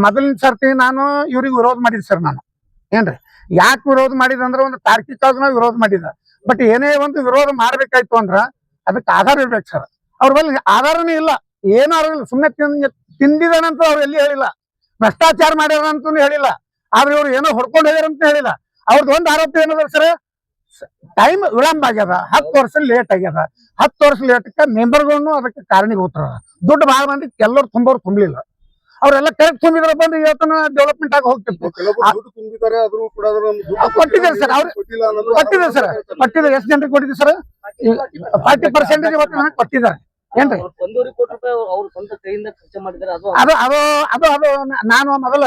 ಮೊದಲಿನ ಸರ್ತಿ ನಾನು ಇವ್ರಿಗೆ ವಿರೋಧ ಮಾಡಿದ್ದೆ ಸರ್. ನಾನು ಏನ್ರಿ ಯಾಕೆ ವಿರೋಧ ಮಾಡಿದ ಅಂದ್ರೆ ಒಂದು ತಾರ್ಕಿಕವಾಗಿ ವಿರೋಧ ಮಾಡಿದ. ಬಟ್ ಏನೇ ಒಂದು ವಿರೋಧ ಮಾಡ್ಬೇಕಾಯ್ತು ಅಂದ್ರ ಅದಕ್ಕೆ ಆಧಾರ ಇರ್ಬೇಕು ಸರ್. ಅವ್ರ ಬಳಿ ಆಧಾರನೇ ಇಲ್ಲ, ಏನೂ ಇಲ್ಲ. ಸುಮ್ಮನೆ ತಿಂದಿದಾನಂತ ಅವ್ರು ಎಲ್ಲಿ ಹೇಳಿಲ್ಲ, ಭ್ರಷ್ಟಾಚಾರ ಮಾಡ್ಯಾರಂತೂ ಹೇಳಿಲ್ಲ. ಆದ್ರೆ ಇವ್ರು ಏನೋ ಹೊಡ್ಕೊಂಡು ಹೋಗ್ಯಾರಂತ ಹೇಳಿಲ್ಲ. ಅವ್ರದ್ದು ಒಂದು ಆರೋಪ ಏನದ ಸರ್, ಟೈಮ್ ವಿಳಂಬ ಆಗ್ಯದ, 10 ವರ್ಷ ಲೇಟ್ ಆಗ್ಯದ. 10 ವರ್ಷ ಲೇಟಕ್ಕೆ ಮೆಂಬರ್ಗಳನ್ನು ಅದಕ್ಕೆ ಕಾರಣೀಭೂತರ. ದುಡ್ಡು ಭಾಳ ಮಂದಿ ಎಲ್ಲರೂ ತುಂಬೋರು ತುಂಬಲಿಲ್ಲ. ಅವರೆಲ್ಲ ಕರೆಕ್ಟ್ ತುಂಬಿದ್ರ ಬಂದು ಇವತ್ತನ ಡೆವಲಪ್ಮೆಂಟ್ ಆಗಿ ಹೋಗ್ತಿತ್ತು. ಕೊಟ್ಟಿದ್ದಾರೆ ಸರ್, ಅವ್ರು ಕೊಟ್ಟಿದ್ದಾರೆ ಸರ್. ಕೊಟ್ಟಿದ್ದಾರೆ. ಎಷ್ಟು ಜನರಿಗೆ ಕೊಟ್ಟಿದ್ದೀವಿ ಸರ್? 40% ಇವತ್ತು ಕೊಟ್ಟಿದ್ದಾರೆ ಏನ್ರಿ. ಅದು ಅದು ಅದು ಅದು ನಾನು ಮೊದಲ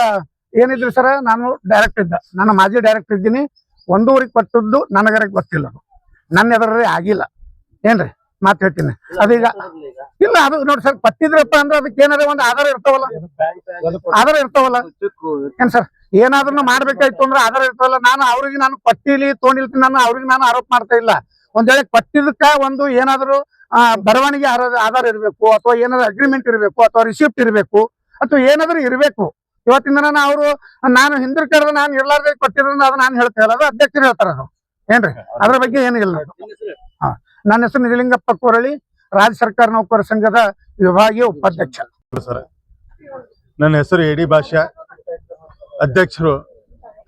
ಏನಿದ್ರಿ ಸರ್, ನಾನು ಡೈರೆಕ್ಟರ್ ಇದ್ದ, ನಾನು ಮಾಜಿ ಡೈರೆಕ್ಟರ್ ಇದ್ದೀನಿ. 1 ಕೊಟ್ಟದ್ದು ನನಗರ ಗೊತ್ತಿಲ್ಲ, ಅದು ನನ್ನ ಎದುರೇ ಆಗಿಲ್ಲ ಏನ್ರಿ. ಮಾತು ಹೇಳ್ತೀನಿ ಅದೀಗ ಇಲ್ಲ. ಅದು ನೋಡಿ ಸರ್, ಕೊಟ್ಟಿದ್ರಪ್ಪ ಅಂದ್ರೆ ಅದಕ್ಕೆ ಏನಾರ ಒಂದು ಆಧಾರ ಇರ್ತಾವಲ್ಲ, ಆಧಾರ ಇರ್ತಾವಲ್ಲ ಏನ್ ಸರ್. ಏನಾದ್ರೂ ಮಾಡ್ಬೇಕಾಯ್ತು ಅಂದ್ರೆ ಆಧಾರ ಇರ್ತಾವಲ್ಲ. ನಾನು ಕೊಟ್ಟಿಲಿ ತೊಗೊಂಡಿಲ್ತೀನಿ, ನಾನು ಆರೋಪ ಮಾಡ್ತಾ ಇಲ್ಲ. ಒಂದ್ ವೇಳೆ ಕೊಟ್ಟಿದ್ದಕ್ಕ ಒಂದು ಏನಾದ್ರು ಬರವಣಿಗೆ ಆಧಾರ ಇರಬೇಕು, ಅಥವಾ ಏನಾದ್ರು ಅಗ್ರಿಮೆಂಟ್ ಇರಬೇಕು, ಅಥವಾ ರಿಸಿಪ್ಟ್ ಇರಬೇಕು, ಅಥವಾ ಏನಾದ್ರು ಇರಬೇಕು. ಇವತ್ತಿನ ದಿನ ನಾನು ಹಿಂದಿನ ಕರೆದ ನಾನು ಇರ್ಲಾರ್ದೆ ಕೊಟ್ಟಿದ್ರೆ ಅದು ನಾನು ಹೇಳ್ತಾ ಇಲ್ಲ, ಅದು ಅಧ್ಯಕ್ಷರು ಹೇಳ್ತಾರ ಅದು ಏನ್ರಿ. ಅದ್ರ ಬಗ್ಗೆ ಏನು ಇಲ್ಲ. ನನ್ನ ಹೆಸರು ನಿಜಲಿಂಗಪ್ಪ ಕೋರಳಿ, ರಾಜ್ಯ ಸರ್ಕಾರ ನೌಕರ ಸಂಘದ ವಿಭಾಗೀಯ ಉಪಾಧ್ಯಕ್ಷ. ನನ್ನ ಹೆಸರು ಎಡಿ ಭಾಷಾ, ಅಧ್ಯಕ್ಷರು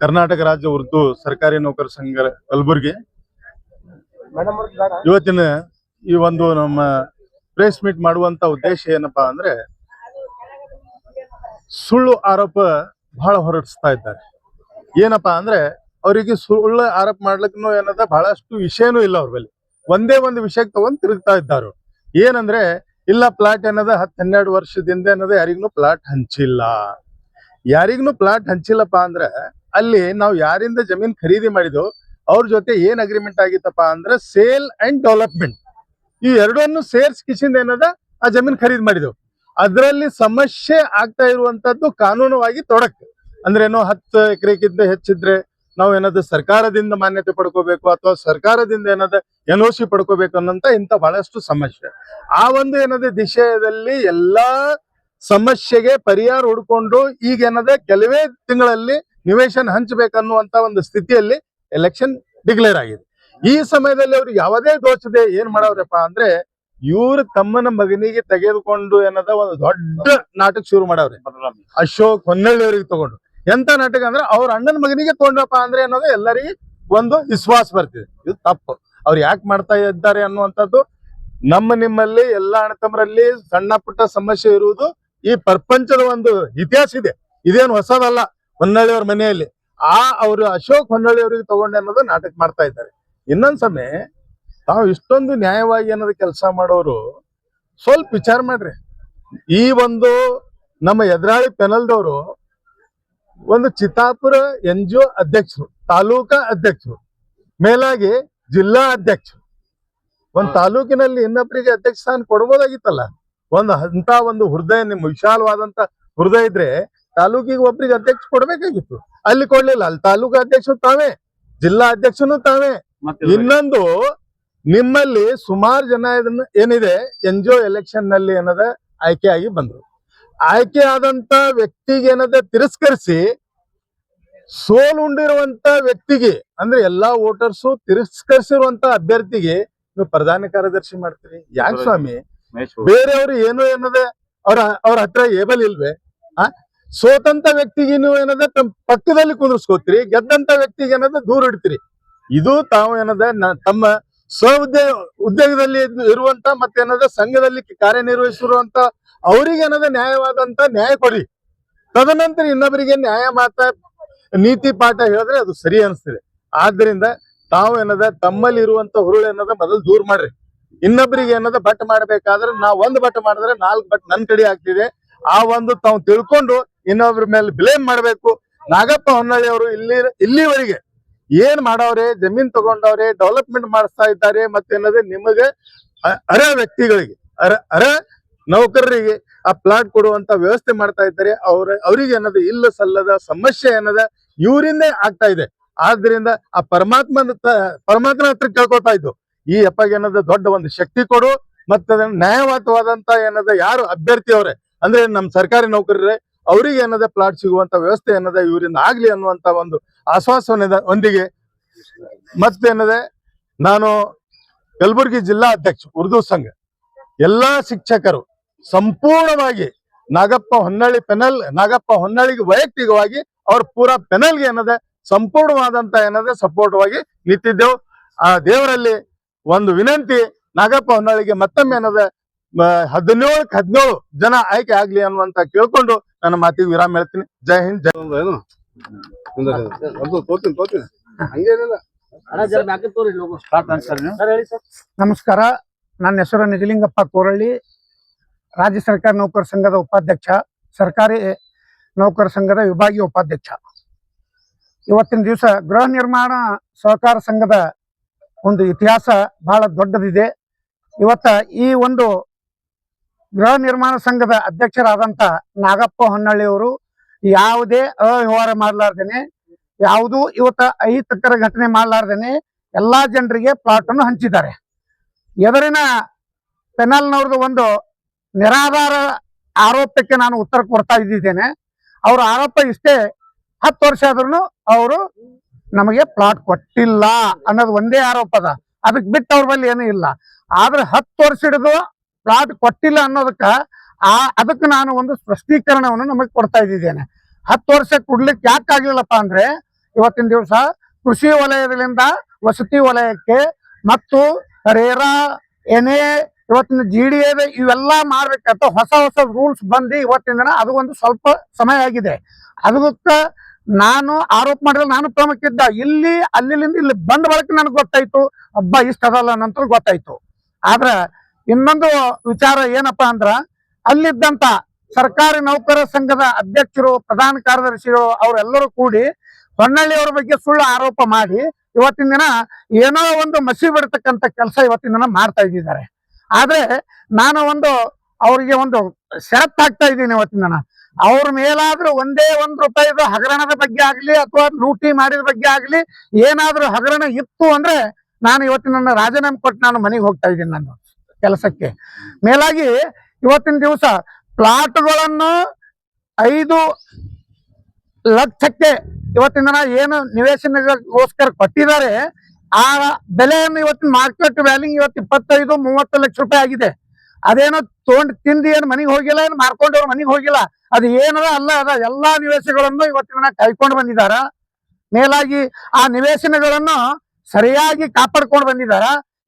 ಕರ್ನಾಟಕ ರಾಜ್ಯ ಉರ್ದು ಸರ್ಕಾರಿ ನೌಕರ ಸಂಘ ಕಲಬುರಗಿ. ಇವತ್ತಿನ ಈ ಒಂದು ನಮ್ಮ ಪ್ರೆಸ್ ಮೀಟ್ ಮಾಡುವಂತ ಉದ್ದೇಶ ಏನಪ್ಪಾ ಅಂದ್ರೆ, ಸುಳ್ಳು ಆರೋಪ ಬಹಳ ಹೊರಡಿಸ್ತಾ ಇದ್ದಾರೆ. ಏನಪ್ಪಾ ಅಂದ್ರೆ, ಅವರಿಗೆ ಸುಳ್ಳು ಆರೋಪ ಮಾಡ್ಲಿಕ್ಕೂ ಏನದ ಬಹಳಷ್ಟು ವಿಷಯನೂ ಇಲ್ಲ. ಅವ್ರ ಬಳಿ ಒಂದೇ ಒಂದು ವಿಷಯಕ್ಕೆ ತಗೊಂಡ್ ತಿರುಗ್ತಾ ಇದ್ದಾರೆ. ಏನಂದ್ರೆ, ಇಲ್ಲ ಪ್ಲಾಟ್ ಏನದ 10-12 ವರ್ಷದಿಂದ ಏನದ ಯಾರಿಗೂ ಪ್ಲಾಟ್ ಹಂಚಿಲ್ಲ. ಯಾರಿಗೂ ಪ್ಲಾಟ್ ಹಂಚಿಲ್ಲಪ್ಪ ಅಂದ್ರೆ, ಅಲ್ಲಿ ನಾವು ಯಾರಿಂದ ಜಮೀನ್ ಖರೀದಿ ಮಾಡಿದ್ವು ಅವ್ರ ಜೊತೆ ಏನ್ ಅಗ್ರಿಮೆಂಟ್ ಆಗಿತ್ತಪ್ಪ ಅಂದ್ರೆ ಸೇಲ್ ಅಂಡ್ ಡೆವಲಪ್ಮೆಂಟ್, ಈ ಎರಡನ್ನು ಸೇರ್ಸ್ಕಿಸಿಂದ ಏನದ ಆ ಜಮೀನ್ ಖರೀದಿ ಮಾಡಿದೆವು. ಅದರಲ್ಲಿ ಸಮಸ್ಯೆ ಆಗ್ತಾ ಇರುವಂತದ್ದು ಕಾನೂನುವಾಗಿ ತೊಡಕ್ ಅಂದ್ರೆ ಏನೋ 10 ಎಕರೆಗಿಂತ ಹೆಚ್ಚಿದ್ರೆ ನಾವು ಏನಾದ್ರು ಸರ್ಕಾರದಿಂದ ಮಾನ್ಯತೆ ಪಡ್ಕೋಬೇಕು, ಅಥವಾ ಸರ್ಕಾರದಿಂದ ಏನಾದ NOC ಪಡ್ಕೋಬೇಕು ಅನ್ನೋಂತ ಇಂತ ಬಹಳಷ್ಟು ಸಮಸ್ಯೆ. ಆ ಒಂದು ಏನದ ದಿಶೆಯಲ್ಲಿ ಎಲ್ಲಾ ಸಮಸ್ಯೆಗೆ ಪರಿಹಾರ ಹುಡ್ಕೊಂಡು ಈಗ ಏನದ ಕೆಲವೇ ತಿಂಗಳಲ್ಲಿ ನಿವೇಶನ ಹಂಚಬೇಕನ್ನುವಂತ ಒಂದು ಸ್ಥಿತಿಯಲ್ಲಿ ಎಲೆಕ್ಷನ್ ಡಿಕ್ಲೇರ್ ಆಗಿದೆ. ಈ ಸಮಯದಲ್ಲಿ ಅವ್ರು ಯಾವುದೇ ದೋಷದೆ ಏನ್ ಮಾಡವ್ರಪ್ಪ ಅಂದ್ರೆ, ಇವ್ರ ತಮ್ಮನ ಮಗನಿಗೆ ತೆಗೆದುಕೊಂಡು ಏನದ ಒಂದು ದೊಡ್ಡ ನಾಟಕ ಶುರು ಮಾಡವ್ರೆ. ಅಶೋಕ್ ಹೊನ್ನಳ್ಳಿ ಅವರಿಗೆ ತಗೊಂಡು ಎಂತ ನಾಟಕ ಅಂದ್ರೆ, ಅವ್ರ ಅಣ್ಣನ ಮಗನಿಗೆ ತಗೊಂಡಪ್ಪ ಅಂದ್ರೆ ಅನ್ನೋದು ಎಲ್ಲರಿಗೆ ಒಂದು ವಿಶ್ವಾಸ ಬರ್ತಿದೆ. ಇದು ತಪ್ಪು. ಅವ್ರು ಯಾಕೆ ಮಾಡ್ತಾ ಇದ್ದಾರೆ ಅನ್ನುವಂಥದ್ದು ನಿಮ್ಮಲ್ಲಿ ಎಲ್ಲ ಅಣ್ಣತಮ್ಮರಲ್ಲಿ ಸಣ್ಣ ಪುಟ್ಟ ಸಮಸ್ಯೆ ಇರುವುದು ಈ ಪ್ರಪಂಚದ ಒಂದು ಇತಿಹಾಸ ಇದೆ. ಇದೇನು ಹೊಸದಲ್ಲ. ಹೊನ್ನಳ್ಳಿ ಅವ್ರ ಮನೆಯಲ್ಲಿ ಅವರು ಅಶೋಕ್ ಹೊನ್ನಳ್ಳಿ ಅವರಿಗೆ ತಗೊಂಡೆ ಅನ್ನೋದು ನಾಟಕ ಮಾಡ್ತಾ ಇದ್ದಾರೆ. ಇನ್ನೊಂದ್ ಸಮಯ ತಾವು ಇಷ್ಟೊಂದು ನ್ಯಾಯವಾಗಿ ಅನ್ನೋದು ಕೆಲಸ ಮಾಡೋರು ಸ್ವಲ್ಪ ವಿಚಾರ ಮಾಡ್ರಿ. ಈ ಒಂದು ನಮ್ಮ ಎದುರಾಳಿ ಪೆನಲ್ದವರು ಒಂದು ಚಿತ್ತಾಪುರ NGO ಅಧ್ಯಕ್ಷರು, ತಾಲೂಕಾ ಅಧ್ಯಕ್ಷರು, ಮೇಲಾಗಿ ಜಿಲ್ಲಾ ಅಧ್ಯಕ್ಷರು. ಒಂದ್ ತಾಲೂಕಿನಲ್ಲಿ ಇನ್ನೊಬ್ಬರಿಗೆ ಅಧ್ಯಕ್ಷ ಸ್ಥಾನ ಕೊಡ್ಬೋದಾಗಿತ್ತಲ್ಲ. ಒಂದು ಹೃದಯ, ನಿಮ್ಮ ವಿಶಾಲವಾದಂತ ಹೃದಯ ಇದ್ರೆ ತಾಲೂಕಿಗೆ ಒಬ್ರಿಗೆ ಅಧ್ಯಕ್ಷ ಕೊಡ್ಬೇಕಾಗಿತ್ತು. ಅಲ್ಲಿ ಕೊಡ್ಲಿಲ್ಲ. ಅಲ್ಲಿ ತಾಲೂಕಾ ಅಧ್ಯಕ್ಷರು ತಾವೇ, ಜಿಲ್ಲಾ ಅಧ್ಯಕ್ಷನು ತಾವೇ. ಇನ್ನೊಂದು, ನಿಮ್ಮಲ್ಲಿ ಸುಮಾರು ಜನ ಇದನ್ನ ಏನಿದೆ NGO ಎಲೆಕ್ಷನ್ ನಲ್ಲಿ ಏನದ ಆಯ್ಕೆಯಾಗಿ ಬಂದ್ರು. ಆಯ್ಕೆ ಆದಂತ ವ್ಯಕ್ತಿಗೆ ಏನದ ತಿರಸ್ಕರಿಸಿ ಸೋಲುಂಡಿರುವಂತ ವ್ಯಕ್ತಿಗೆ ಅಂದ್ರೆ ಎಲ್ಲಾ ವೋಟರ್ಸು ತಿರಸ್ಕರಿಸಿರುವಂತ ಅಭ್ಯರ್ಥಿಗೆ ನೀವು ಪ್ರಧಾನ ಕಾರ್ಯದರ್ಶಿ ಮಾಡ್ತೀರಿ. ಯಾಕೆ ಸ್ವಾಮಿ? ಬೇರೆಯವರು ಏನು ಏನದ ಅವ್ರ ಹತ್ರ ಏಬಲ್ ಇಲ್ವೇ? ಸೋತಂತ ವ್ಯಕ್ತಿಗೆ ನೀವು ಏನದ ಪಕ್ಕದಲ್ಲಿ ಕುಂದಿರ್ಸ್ಕೋತೀರಿ, ಗೆದ್ದಂತ ವ್ಯಕ್ತಿಗೆ ಏನದ ದೂರ ಇಡ್ತೀರಿ. ಇದು ತಾವು ಏನದ ತಮ್ಮ ಉದ್ಯೋಗದಲ್ಲಿ ಇರುವಂತ ಮತ್ತೇನದ ಸಂಘದಲ್ಲಿ ಕಾರ್ಯನಿರ್ವಹಿಸಿರುವಂತ ಅವ್ರಿಗೆ ಏನದ ನ್ಯಾಯವಾದಂತ ನ್ಯಾಯ ಕೊಡಿ. ತದನಂತರ ಇನ್ನೊಬ್ಬರಿಗೆ ನ್ಯಾಯ ನೀತಿ ಪಾಠ ಹೇಳಿದ್ರೆ ಅದು ಸರಿ ಅನಿಸ್ತದೆ. ಆದ್ರಿಂದ ತಾವು ಏನದ ತಮ್ಮಲ್ಲಿ ಇರುವಂತ ಹುರುಳು ಏನದ ಮೊದಲು ದೂರ ಮಾಡ್ರಿ. ಇನ್ನೊಬ್ಬರಿಗೆ ಏನದ ಬಟ್ ಮಾಡ್ಬೇಕಾದ್ರೆ ನಾವು 1 ಬಟ್ ಮಾಡಿದ್ರೆ 4 ಬಟ್ ನನ್ ಕಡೆ ಆಗ್ತಿದೆ. ಆ ಒಂದು ತಾವು ತಿಳ್ಕೊಂಡು ಇನ್ನೊಬ್ರ ಮೇಲೆ ಬ್ಲೇಮ್ ಮಾಡ್ಬೇಕು. ನಾಗಪ್ಪ ಹೊನ್ನಳ್ಳಿ ಅವರು ಇಲ್ಲಿವರೆಗೆ ಏನ್ ಮಾಡವ್ರೆ, ಜಮೀನ್ ತಗೊಂಡವ್ರೆ, ಡೆವಲಪ್ಮೆಂಟ್ ಮಾಡಿಸ್ತಾ ಇದ್ದಾರೆ. ಮತ್ತೇನದ ನಿಮಗೆ ಅರ್ಹ ವ್ಯಕ್ತಿಗಳಿಗೆ, ಅರ್ಹ ನೌಕರರಿಗೆ ಆ ಪ್ಲಾಟ್ ಕೊಡುವಂತ ವ್ಯವಸ್ಥೆ ಮಾಡ್ತಾ ಇದ್ದಾರೆ. ಅವ್ರಿಗೆ ಏನದ ಇಲ್ಲ ಸಲ್ಲದ ಸಮಸ್ಯೆ ಏನದ ಇವರಿಂದೇ ಆಗ್ತಾ ಇದೆ. ಆದ್ರಿಂದ ಆ ಪರಮಾತ್ಮನ ಹತ್ರ ಕೇಳ್ಕೊತಾ ಇದ್ದು, ಈ ಅಪ್ಪಗೆ ಏನದ ದೊಡ್ಡ ಒಂದು ಶಕ್ತಿ ಕೊಡು. ಮತ್ತೆ ನ್ಯಾಯವಾದವಾದಂತ ಏನದ ಯಾರು ಅಭ್ಯರ್ಥಿ ಅವ್ರೆ ಅಂದ್ರೆ ನಮ್ ಸರ್ಕಾರಿ ನೌಕರರೇ ಅವರಿಗೆ ಏನದ ಪ್ಲಾಟ್ ಸಿಗುವಂತ ವ್ಯವಸ್ಥೆ ಏನದ ಇವರಿಂದ ಆಗ್ಲಿ ಅನ್ನುವಂತ ಒಂದು ಆಶ್ವಾಸನೆ ಒಂದಿಗೆ ಮತ್ತೇನದೆ ನಾನು ಕಲಬುರಗಿ ಜಿಲ್ಲಾ ಅಧ್ಯಕ್ಷ ಉರ್ದು ಸಂಘ ಎಲ್ಲಾ ಶಿಕ್ಷಕರು ಸಂಪೂರ್ಣವಾಗಿ ನಾಗಪ್ಪ ಹೊನ್ನಳ್ಳಿಗೆ ವೈಯಕ್ತಿಕವಾಗಿ ಅವ್ರ ಪೂರಾ ಪೆನಲ್ಗೆ ಏನದ ಸಂಪೂರ್ಣವಾದಂತ ಏನದ ಸಪೋರ್ಟ್ವಾಗಿ ನಿಂತಿದ್ದೆವು. ಆ ದೇವರಲ್ಲಿ ಒಂದು ವಿನಂತಿ, ನಾಗಪ್ಪ ಹೊನ್ನಳ್ಳಿಗೆ ಮತ್ತೊಮ್ಮೆ ಏನದ 17 ಜನ ಆಯ್ಕೆ ಆಗ್ಲಿ ಅನ್ನುವಂತ ಕೇಳ್ಕೊಂಡು ನನ್ನ ಮಾತಿಗೆ ವಿರಾಮ ಹೇಳ್ತೀನಿ. ಜೈ ಹಿಂದ್, ಜೈ ತೋತೀನಿ ಹಂಗೇನಿಲ್ಲ. ನಮಸ್ಕಾರ. ನನ್ನ ಹೆಸರು ನಿಜಲಿಂಗಪ್ಪ ಕೋರಳ್ಳಿ, ರಾಜ್ಯ ಸರ್ಕಾರಿ ನೌಕರ ಸಂಘದ ಉಪಾಧ್ಯಕ್ಷ, ಸರ್ಕಾರಿ ನೌಕರ ಸಂಘದ ವಿಭಾಗೀಯ ಉಪಾಧ್ಯಕ್ಷ. ಇವತ್ತಿನ ದಿವಸ ಗೃಹ ನಿರ್ಮಾಣ ಸಹಕಾರ ಸಂಘದ ಒಂದು ಇತಿಹಾಸ ಬಹಳ ದೊಡ್ಡದಿದೆ. ಇವತ್ತ ಈ ಒಂದು ಗೃಹ ನಿರ್ಮಾಣ ಸಂಘದ ಅಧ್ಯಕ್ಷರಾದಂತ ನಾಗಪ್ಪ ಹೊನ್ನಳ್ಳಿಯವರು ಯಾವುದೇ ಅವ್ಯವಹಾರ ಮಾಡಲಾರ್ದೇನೆ, ಯಾವುದೂ ಇವತ್ತ ಅಹಿತಕರ ಘಟನೆ ಮಾಡಲಾರ್ದೇನೆ ಎಲ್ಲಾ ಜನರಿಗೆ ಪ್ಲಾಟ್ ಅನ್ನು ಹಂಚಿದ್ದಾರೆ. ಎದುರಿನ ಪೆನಲ್ನವ್ರದ್ದು ಒಂದು ನಿರಾಧಾರ ಆರೋಪಕ್ಕೆ ನಾನು ಉತ್ತರ ಕೊಡ್ತಾ ಇದ್ದೇನೆ. ಅವ್ರ ಆರೋಪ ಇಷ್ಟೇ, 10 ವರ್ಷ ಆದ್ರೂ ಅವರು ನಮಗೆ ಪ್ಲಾಟ್ ಕೊಟ್ಟಿಲ್ಲ ಅನ್ನೋದು ಒಂದೇ ಆರೋಪ ಅದ. ಅದಕ್ಕೆ ಬಿಟ್ಟು ಅವ್ರ ಬಳಿ ಏನೂ ಇಲ್ಲ. ಆದ್ರೆ 10 ವರ್ಷ ಹಿಡಿದು ಪ್ಲಾಟ್ ಕೊಟ್ಟಿಲ್ಲ ಅನ್ನೋದಕ್ಕ ಅದಕ್ಕೆ ನಾನು ಒಂದು ಸ್ಪಷ್ಟೀಕರಣವನ್ನು ನಮಗೆ ಕೊಡ್ತಾ ಇದ್ದೇನೆ. 10 ವರ್ಷ ಕೊಡ್ಲಿಕ್ಕೆ ಯಾಕೆ ಆಗ್ಲಿಲ್ಲಪ್ಪ ಅಂದ್ರೆ, ಇವತ್ತಿನ ದಿವಸ ಕೃಷಿ ವಲಯದಿಂದ ವಸತಿ ವಲಯಕ್ಕೆ ಮತ್ತು ರೇರಾ ಎನೆ ಇವತ್ತಿನ GDA ಇವೆಲ್ಲ ಮಾಡ್ಬೇಕಂತ ಹೊಸ ರೂಲ್ಸ್ ಬಂದು ಇವತ್ತಿನ ದಿನ ಅದು ಒಂದು ಸ್ವಲ್ಪ ಸಮಯ ಆಗಿದೆ. ಅದಕ್ಕೆ ನಾನು ಆರೋಪ ಮಾಡಿದ್ರೆ ನಾನು ಪ್ರಮುಖ ಇದ್ದ, ಇಲ್ಲಿ ಬಂದ ಬಳಕ ನನಗೆ ಗೊತ್ತಾಯ್ತು ಹಬ್ಬ ಇಷ್ಟ ಅದಲ್ಲ ನಂತರ ಗೊತ್ತಾಯ್ತು. ಆದ್ರೆ ಇನ್ನೊಂದು ವಿಚಾರ ಏನಪ್ಪಾ ಅಂದ್ರ, ಅಲ್ಲಿದ್ದಂತ ಸರ್ಕಾರಿ ನೌಕರ ಸಂಘದ ಅಧ್ಯಕ್ಷರು, ಪ್ರಧಾನ ಕಾರ್ಯದರ್ಶಿಗಳು ಅವರೆಲ್ಲರೂ ಕೂಡಿ ಹೊನ್ನಳ್ಳಿ ಅವ್ರ ಬಗ್ಗೆ ಸುಳ್ಳು ಆರೋಪ ಮಾಡಿ ಇವತ್ತಿನ ದಿನ ಏನೋ ಒಂದು ಮಸಿ ಬಿಡ್ತಕ್ಕಂಥ ಕೆಲಸ ಇವತ್ತಿನ ದಿನ ಮಾಡ್ತಾ ಇದ್ದಾರೆ. ಆದ್ರೆ ನಾನು ಅವರಿಗೆ ಒಂದು ಷರತ್ತು ಹಾಕ್ತಾ ಇದ್ದೀನಿ. ಇವತ್ತಿನ ದಿನ ಅವ್ರ ಮೇಲಾದ್ರೂ ಒಂದೇ ₹1 ಹಗರಣದ ಬಗ್ಗೆ ಆಗ್ಲಿ ಅಥವಾ ಲೂಟಿ ಮಾಡಿದ ಬಗ್ಗೆ ಆಗ್ಲಿ ಏನಾದ್ರೂ ಹಗರಣ ಇತ್ತು ಅಂದ್ರೆ ನಾನು ಇವತ್ತಿನ ನನ್ನ ರಾಜೀನಾಮೆ ಕೊಟ್ಟು ನಾನು ಮನೆಗೆ ಹೋಗ್ತಾ ಇದ್ದೀನಿ ನನ್ನ ಕೆಲಸಕ್ಕೆ. ಮೇಲಾಗಿ ಇವತ್ತಿನ ದಿವಸ ಪ್ಲಾಟ್ಗಳನ್ನು 5 ಲಕ್ಷಕ್ಕೆ ಇವತ್ತಿನ ದಿನ ಏನು ನಿವೇಶನಗೋಸ್ಕರ ಕೊಟ್ಟಿದ್ದಾರೆ, ಆ ಬೆಲೆಯನ್ನು ಇವತ್ತಿನ ಮಾರ್ಕೆಟ್ ವ್ಯಾಲ್ಯೂ ಇವತ್ತು 25-30 ಲಕ್ಷ ರೂಪಾಯಿ ಆಗಿದೆ. ಅದೇನೋ ತಿಂದು ಏನು ಮನೆಗೆ ಹೋಗಿಲ್ಲ, ಏನು ಮಾರ್ಕೊಂಡವ್ರು ಮನೆಗೆ ಹೋಗಿಲ್ಲ, ಅದು ಏನದ ಅಲ್ಲ ಅದ ಎಲ್ಲಾ ನಿವೇಶನಗಳನ್ನು ಇವತ್ತಿನ ಕೈಕೊಂಡು ಬಂದಿದ್ದಾರ. ಮೇಲಾಗಿ ಆ ನಿವೇಶನಗಳನ್ನು ಸರಿಯಾಗಿ ಕಾಪಾಡ್ಕೊಂಡು ಬಂದಿದ್ದಾರ.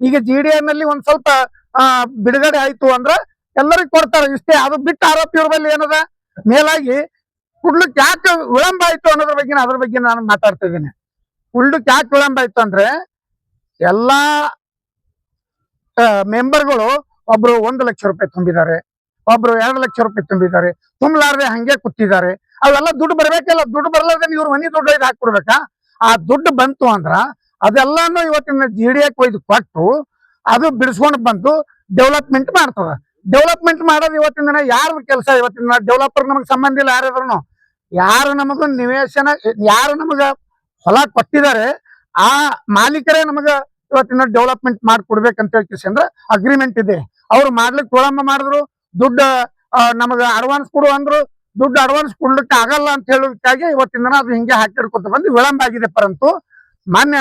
ಈಗ GDA ನಲ್ಲಿ ಒಂದ್ ಸ್ವಲ್ಪ ಬಿಡುಗಡೆ ಆಯ್ತು ಅಂದ್ರೆ ಎಲ್ಲರಿಗೂ ಕೊಡ್ತಾರೆ ಇಷ್ಟೇ. ಅದು ಬಿಟ್ಟು ಆರೋಪಿಯವ್ರ ಬಳಿ ಏನದ, ಮೇಲಾಗಿ ಕುಡ್ಲಿಕ್ಕೆ ಯಾಕೆ ವಿಳಂಬ ಆಯ್ತು ಅನ್ನೋದ್ರ ಬಗ್ಗೆ ನಾನು ಮಾತಾಡ್ತಾ ಇದ್ದೀನಿ. ಕುಡ್ಲಿಕ್ಕೆ ಯಾಕೆ ವಿಳಂಬ ಆಯ್ತು ಅಂದ್ರೆ, ಎಲ್ಲಾ ಮೆಂಬರ್ಗಳು ಒಬ್ರು 1 ಲಕ್ಷ ರೂಪಾಯಿ ತುಂಬಿದ್ದಾರೆ, ಒಬ್ರು 2 ಲಕ್ಷ ರೂಪಾಯಿ ತುಂಬಿದ್ದಾರೆ, ತುಂಬಲಾರ್ದೆ ಹಂಗೆ ಕೂತಿದ್ದಾರೆ. ಅವೆಲ್ಲ ದುಡ್ಡು ಬರ್ಬೇಕಲ್ಲ, ದುಡ್ಡು ಬರ್ಲಾರ್ದೆ ಇವ್ರ ಮನಿ ದುಡ್ಡು ಇದು ಹಾಕ್ಬಿಡ್ಬೇಕಾ? ಆ ದುಡ್ಡು ಬಂತು ಅಂದ್ರ ಅದೆಲ್ಲಾನು ಇವತ್ತಿನ GDA ಒಯ್ದು ಕೊಟ್ಟು ಅದು ಬಿಡಿಸ್ಕೊಂಡು ಬಂದು ಡೆವಲಪ್ಮೆಂಟ್ ಮಾಡ್ತದ. ಡೆವಲಪ್ಮೆಂಟ್ ಮಾಡೋದು ಇವತ್ತಿನ ದಿನ ಯಾರ ಕೆಲಸ? ಇವತ್ತಿನ ಡೆವಲಪರ್ ನಮಗ್ ಸಂಬಂಧ ಇಲ್ಲ. ಯಾರಾದ್ರೂ ಯಾರು ನಮಗ ನಿವೇಶನ, ಯಾರು ನಮಗ ಹೊಲ ಕೊಟ್ಟಿದ್ದಾರೆ ಆ ಮಾಲೀಕರೇ ನಮಗ ಇವತ್ತಿನ ಡೆವಲಪ್ಮೆಂಟ್ ಮಾಡ್ಕೊಡ್ಬೇಕಂತ ಹೇಳ್ಕಿಸಿ ಅಗ್ರಿಮೆಂಟ್ ಇದೆ. ಅವ್ರು ಮಾಡ್ಲಿಕ್ಕೆ ವಿಳಂಬ ಮಾಡಿದ್ರು, ದುಡ್ಡು ನಮಗ ಅಡ್ವಾನ್ಸ್ ಕೊಡು ಅಂದ್ರು, ದುಡ್ಡು ಅಡ್ವಾನ್ಸ್ ಕೊಡ್ಲಿಕ್ಕೆ ಆಗಲ್ಲ ಅಂತ ಹೇಳೋದಕ್ಕಾಗಿ ಇವತ್ತಿನ ದಿನ ಅದು ಹಿಂಗೆ ಹಾಕಿಡ್ಕೊತ ಬಂದು ವಿಳಂಬ ಆಗಿದೆ. ಪರಂತು ಮಾನ್ಯ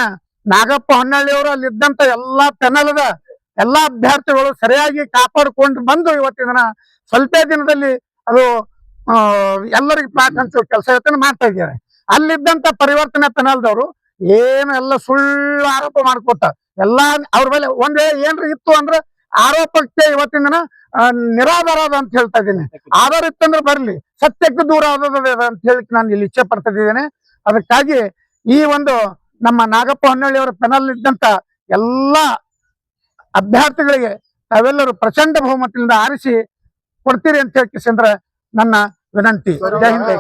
ನಾಗಪ್ಪ ಹೊನ್ನಳ್ಳಿ ಅವರು ಅಲ್ಲಿದ್ದಂತ ಎಲ್ಲಾ ಪೆನಲ್ದ ಎಲ್ಲಾ ಅಭ್ಯರ್ಥಿಗಳು ಸರಿಯಾಗಿ ಕಾಪಾಡಿಕೊಂಡು ಬಂದು ಇವತ್ತಿನ ದಿನ ಸ್ವಲ್ಪ ದಿನದಲ್ಲಿ ಅದು ಎಲ್ಲರಿಗೆ ಪ್ಲಾಟ್ ಹಂಚೋ ಕೆಲಸ ಇವತ್ತಿನ ಮಾಡ್ತಾ ಇದ್ದಾರೆ. ಅಲ್ಲಿದ್ದಂತ ಪರಿವರ್ತನೆ ಪೆನಲ್ದವರು ಏನು ಎಲ್ಲ ಸುಳ್ಳು ಆರೋಪ ಮಾಡ್ಕೋತ ಎಲ್ಲಾ ಅವ್ರ ಮೇಲೆ ಒಂದೇ ಏನ್ರಿ ಇತ್ತು ಅಂದ್ರೆ ಆರೋಪಕ್ಕೆ ಇವತ್ತಿನ ದಿನ ನಿರಾಧಾರ ಅದ ಅಂತ ಹೇಳ್ತಾ ಇದ್ದೀನಿ. ಆಧಾರ ಇತ್ತಂದ್ರೆ ಬರ್ಲಿ, ಸತ್ಯಕ್ಕೆ ದೂರ ಆದದ ಅಂತ ಹೇಳಿ ನಾನು ಇಲ್ಲಿ ಇಚ್ಛೆ ಪಡ್ತಾ ಇದ್ದೇನೆ. ಅದಕ್ಕಾಗಿ ಈ ಒಂದು ನಮ್ಮ ನಾಗಪ್ಪ ಹೊನ್ನಳ್ಳಿ ಅವರ ಪೆನಲ್ ಇದ್ದಂತ ಎಲ್ಲಾ ಅಭ್ಯರ್ಥಿಗಳಿಗೆ ತಾವೆಲ್ಲರೂ ಪ್ರಚಂಡ ಬಹುಮತದಿಂದ ಆರಿಸಿ ಕೊಡ್ತೀರಿ ಅಂತ ಹೇಳಿ ನನ್ನ ವಿನಂತಿ. ಜೈ ಹಿಂದ್.